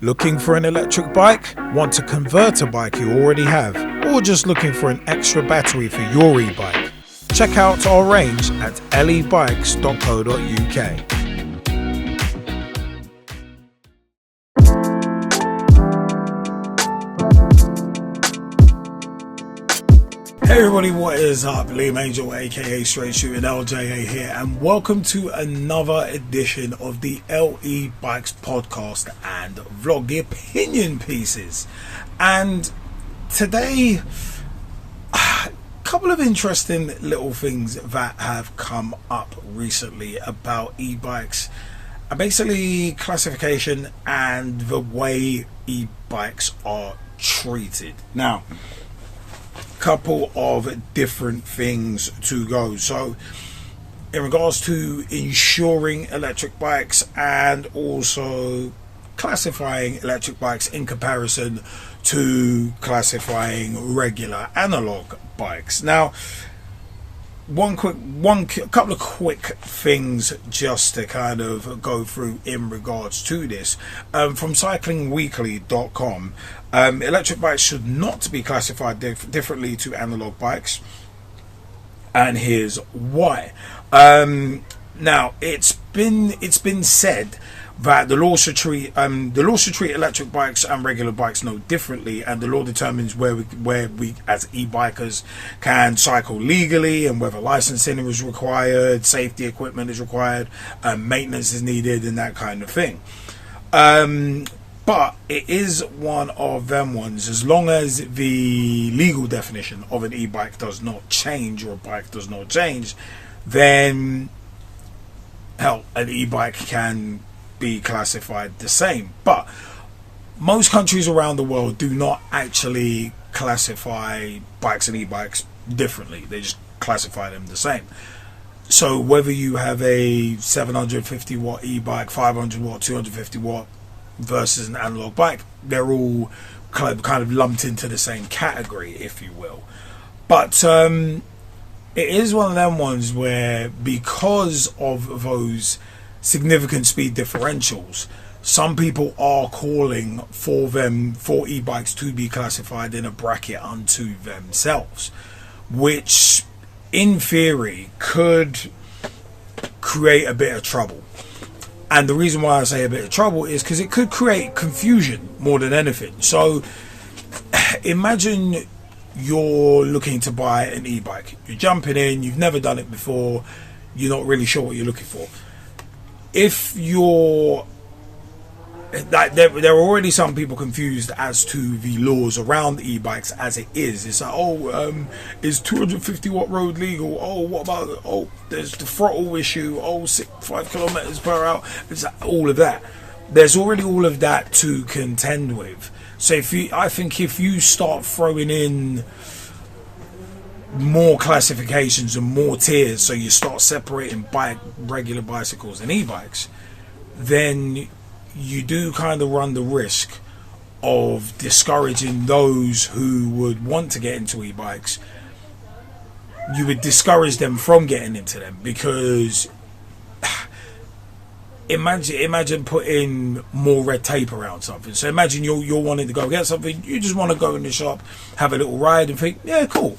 Looking for an electric bike? Want to convert a bike you already have? Or just looking for an extra battery for your e-bike? Check out our range at e-bikes.co.uk. Hey everybody, what is up? Liam Angel aka Straight Shooting LJA here, and welcome to another edition of the E-Bikes podcast and vlog, the opinion pieces. And today, a couple of interesting little things that have come up recently about e-bikes, and basically classification and the way e-bikes are treated. Now, couple of different things to go. So in regards to insuring electric bikes and also classifying electric bikes in comparison to classifying regular analog bikes. Now, couple of quick things just to kind of go through in regards to this. From cyclingweekly.com, electric bikes should not be classified differently to analog bikes, and here's why. Now, it's been said that the law should treat electric bikes and regular bikes no differently, and the law determines where we as e-bikers can cycle legally and whether licensing is required, safety equipment is required, maintenance is needed, and that kind of thing. But it is one of them ones, as long as the legal definition of an e-bike does not change, or a bike does not change, then hell, an e-bike can be classified the same. But most countries around the world do not actually classify bikes and e-bikes differently. They just classify them the same. So whether you have a 750 watt e-bike, 500 watt, 250 watt versus an analog bike, they're all kind of lumped into the same category, if you will. But it is one of them ones where, because of those significant speed differentials, some people are calling for e-bikes to be classified in a bracket unto themselves, which in theory could create a bit of trouble. And the reason why I say a bit of trouble is because it could create confusion more than anything. So imagine you're looking to buy an e-bike, you're jumping in, you've never done it before, you're not really sure what you're looking for. If you're like, there are already some people confused as to the laws around e-bikes as it is. It's like, is 250 watt road legal? Oh, what about, there's the throttle issue, 5 kilometers per hour. It's like all of that. There's already all of that to contend with. So I think if you start throwing in more classifications and more tiers, so you start separating regular bicycles and e-bikes, then you do kind of run the risk of discouraging those who would want to get into e-bikes. You would discourage them from getting into them, because imagine putting more red tape around something. So imagine you're wanting to go get something, you just want to go in the shop, have a little ride and think, yeah, cool,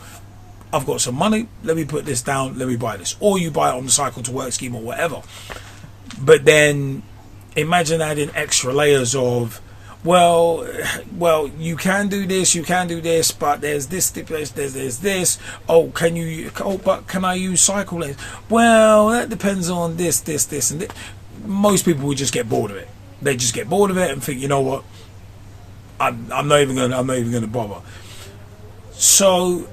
I've got some money, let me put this down, let me buy this. Or you buy it on the cycle to work scheme or whatever. But then imagine adding extra layers of, well, you can do this, but there's this stipulation, there's this. But can I use cycle lanes? Well, that depends on this, and this. Most people would just get bored of it. They just get bored of it and think, you know what, I'm not even gonna bother. So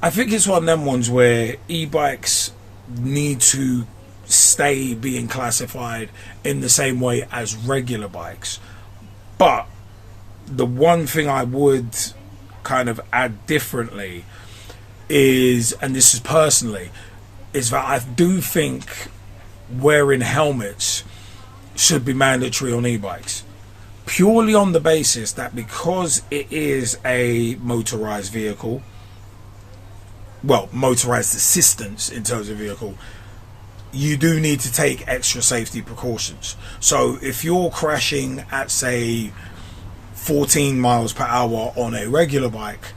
I think it's one of them ones where e-bikes need to stay being classified in the same way as regular bikes. But the one thing I would kind of add differently is, and this is personally, is that I do think wearing helmets should be mandatory on e-bikes, purely on the basis that because it is a motorized vehicle, motorized assistance in terms of vehicle, you do need to take extra safety precautions. So if you're crashing at, say, 14 miles per hour on a regular bike,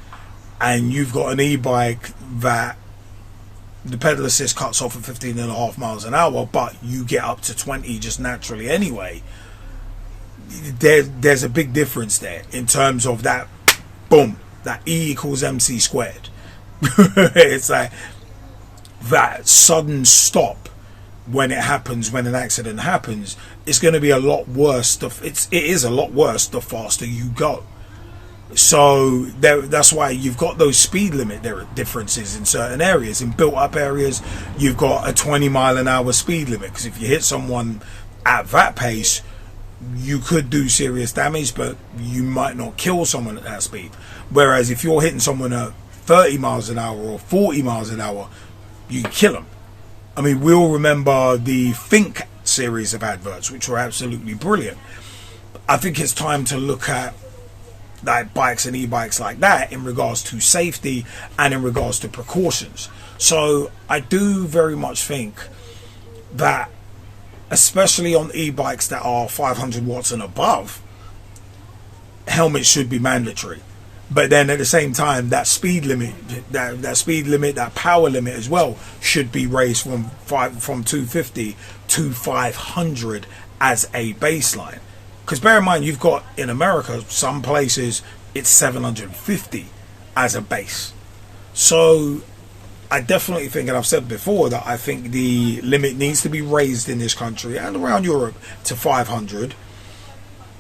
and you've got an e-bike that the pedal assist cuts off at 15.5 miles an hour, but you get up to 20 just naturally anyway. There's a big difference there in terms of that, boom, that E equals MC squared. It's like that sudden stop when it happens, when an accident happens, it's going to be a lot worse. It is a lot worse the faster you go. So that's why you've got those speed limit differences in certain areas. In built up areas, you've got a 20 mile an hour speed limit, because if you hit someone at that pace, you could do serious damage, but you might not kill someone at that speed. Whereas if you're hitting someone at 30 miles an hour or 40 miles an hour, you kill them. I mean, we all remember the Think series of adverts, which were absolutely brilliant. I think it's time to look at like bikes and e-bikes like that in regards to safety and in regards to precautions. So I do very much think that, especially on e-bikes that are 500 watts and above, helmets should be mandatory. But then at the same time, that speed limit, that power limit as well, should be raised from 250 to 500 as a baseline. Because bear in mind, you've got in America, some places it's 750 as a base. So I definitely think, and I've said before, that I think the limit needs to be raised in this country and around Europe to 500.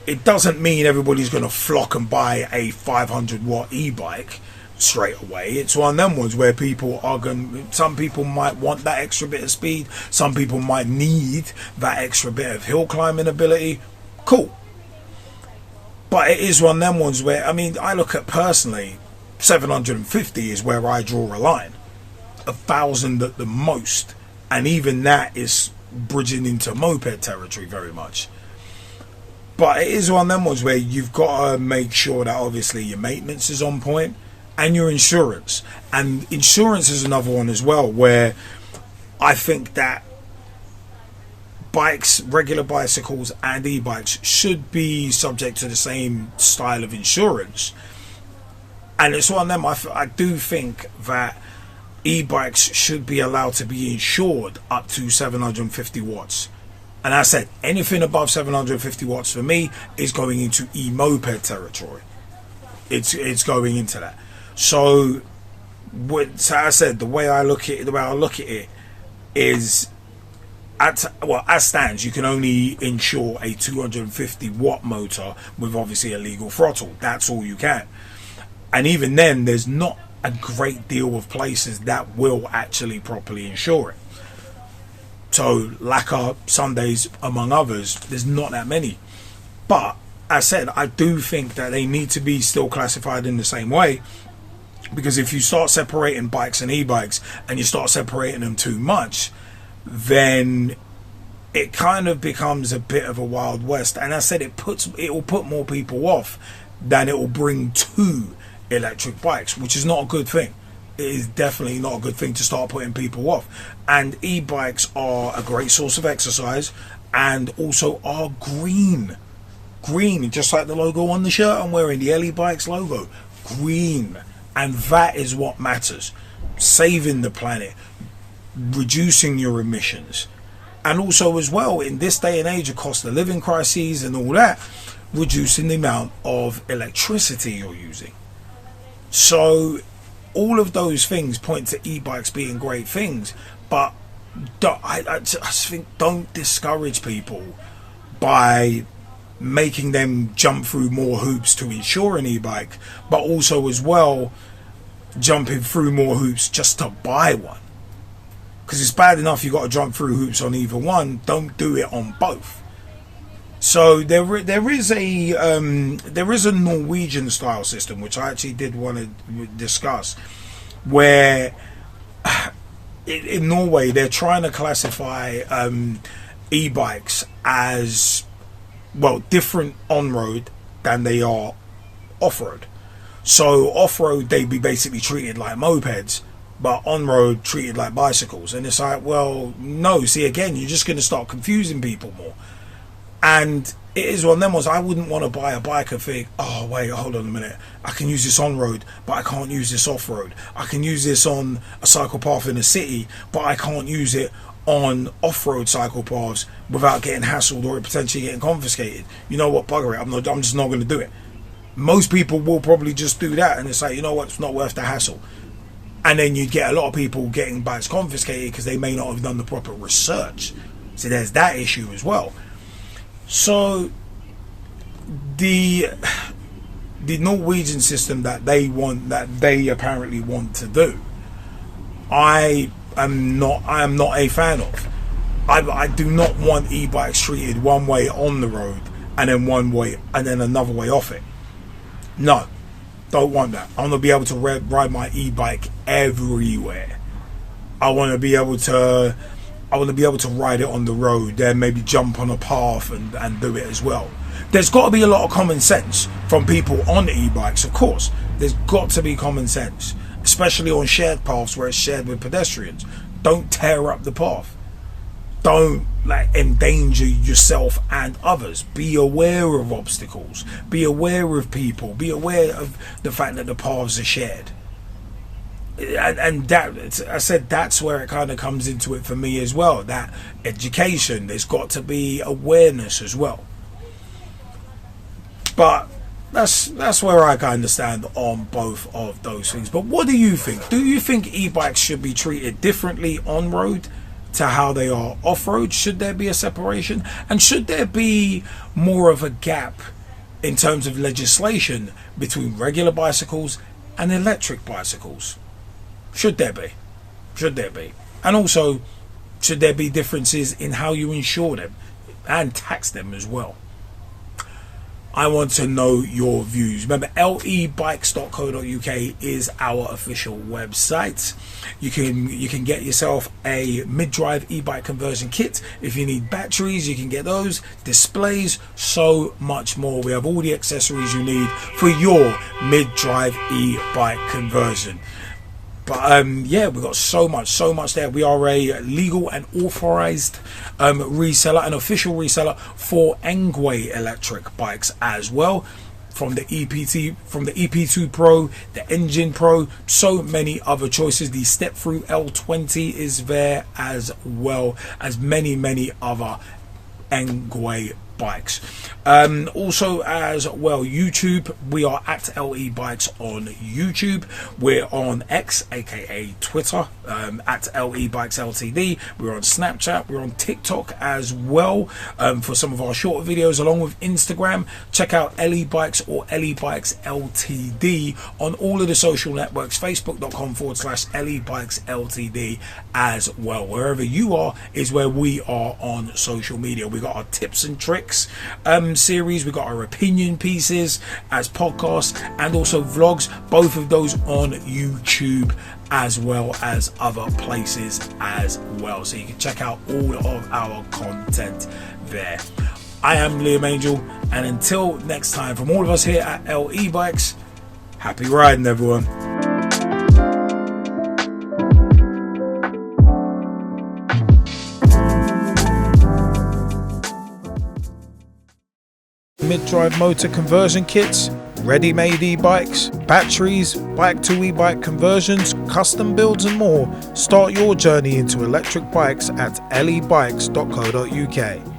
It doesn't mean everybody's going to flock and buy a 500 watt e-bike straight away. It's one of them ones where people are going, some people might want that extra bit of speed, some people might need that extra bit of hill climbing ability. Cool. But it is one of them ones where, I mean, I look at personally, 750 is where I draw a line. 1,000 at the most, and even that is bridging into moped territory very much. But it is one of them ones where you've got to make sure that obviously your maintenance is on point and your insurance. And insurance is another one as well, where I think that bikes, regular bicycles and e-bikes should be subject to the same style of insurance. And it's one of them, I do think that e-bikes should be allowed to be insured up to 750 watts. And I said, anything above 750 watts for me is going into e-moped territory. It's going into that. So I said, the way I look at it is, as stands, you can only insure a 250 watt motor with obviously a legal throttle. That's all you can. And even then, there's not a great deal of places that will actually properly insure it. So Lacquer, Sundays, among others, there's not that many. But as I said, I do think that they need to be still classified in the same way, because if you start separating bikes and e-bikes and you start separating them too much, then it kind of becomes a bit of a Wild West. And I said, it will put more people off than it will bring to electric bikes, which is not a good thing. It is definitely not a good thing to start putting people off. And e-bikes are a great source of exercise, and also are green, just like the logo on the shirt I'm wearing, the LE Bikes logo, green. And that is what matters: saving the planet, reducing your emissions, and also as well, in this day and age of cost of living crises and all that, reducing the amount of electricity you're using. So all of those things point to e-bikes being great things, but I just think, don't discourage people by making them jump through more hoops to insure an e-bike, but also as well jumping through more hoops just to buy one. Because it's bad enough you got to jump through hoops on either one, don't do it on both. So there is a Norwegian style system, which I actually did want to discuss, where in Norway they're trying to classify e-bikes as, well, different on-road than they are off-road. So off-road they'd be basically treated like mopeds, but on-road treated like bicycles. And it's like, well, no, see, again, you're just going to start confusing people more. And it is one of them ones. I wouldn't want to buy a bike and think, oh wait, hold on a minute, I can use this on road, but I can't use this off road. I can use this on a cycle path in the city, but I can't use it on off-road cycle paths without getting hassled or potentially getting confiscated. You know what, bugger it, I'm just not going to do it. Most people will probably just do that, and it's like, you know what, it's not worth the hassle. And then you get a lot of people getting bikes confiscated because they may not have done the proper research. So there's that issue as well. So the Norwegian system that they apparently want to do, I am not a fan of. I do not want e-bikes treated one way on the road and then one way and then another way off it. No, don't want that. I want to be able to ride my e-bike everywhere. I want to be able to ride it on the road, then maybe jump on a path and do it as well. There's got to be a lot of common sense from people on e-bikes, of course. There's got to be common sense, especially on shared paths where it's shared with pedestrians. Don't tear up the path. Don't endanger yourself and others. Be aware of obstacles. Be aware of people. Be aware of the fact that the paths are shared. And that, I said, that's where it kind of comes into it for me as well. That education, there's got to be awareness as well. But that's where I kind of stand on both of those things. But what do you think? Do you think e-bikes should be treated differently on road to how they are off-road? Should there be a separation? And should there be more of a gap in terms of legislation between regular bicycles and electric bicycles? Should there be? Should there be? And also, should there be differences in how you insure them and tax them as well? I want to know your views. Remember, lebikes.co.uk is our official website. You can get yourself a mid-drive e-bike conversion kit. If you need batteries, you can get those, displays, so much more. We have all the accessories you need for your mid-drive e-bike conversion. But yeah, we've got so much there. We are a legal and authorized reseller, an official reseller for engwe electric bikes as well. From the EP2 Pro, the Engine Pro, so many other choices. The Step Through L20 is there, as well as many other engwe bikes. Also as well, YouTube, we are at LE Bikes on YouTube. We're on X, aka Twitter, at LE Bikes Ltd. We're on Snapchat, we're on TikTok as well, for some of our shorter videos, along with Instagram. Check out LE Bikes or LE Bikes Ltd on all of the social networks, facebook.com/LE Bikes Ltd as well. Wherever you are is where we are on social media. We got our tips and tricks series, we got our opinion pieces as podcasts, and also vlogs, both of those on YouTube as well as other places as well, so you can check out all of our content there. I am Liam Angel, and until next time, from all of us here at LE Bikes, happy riding everyone. Mid-drive motor conversion kits, ready-made e-bikes, batteries, bike to e-bike conversions, custom builds and more. Start your journey into electric bikes at lebikes.co.uk.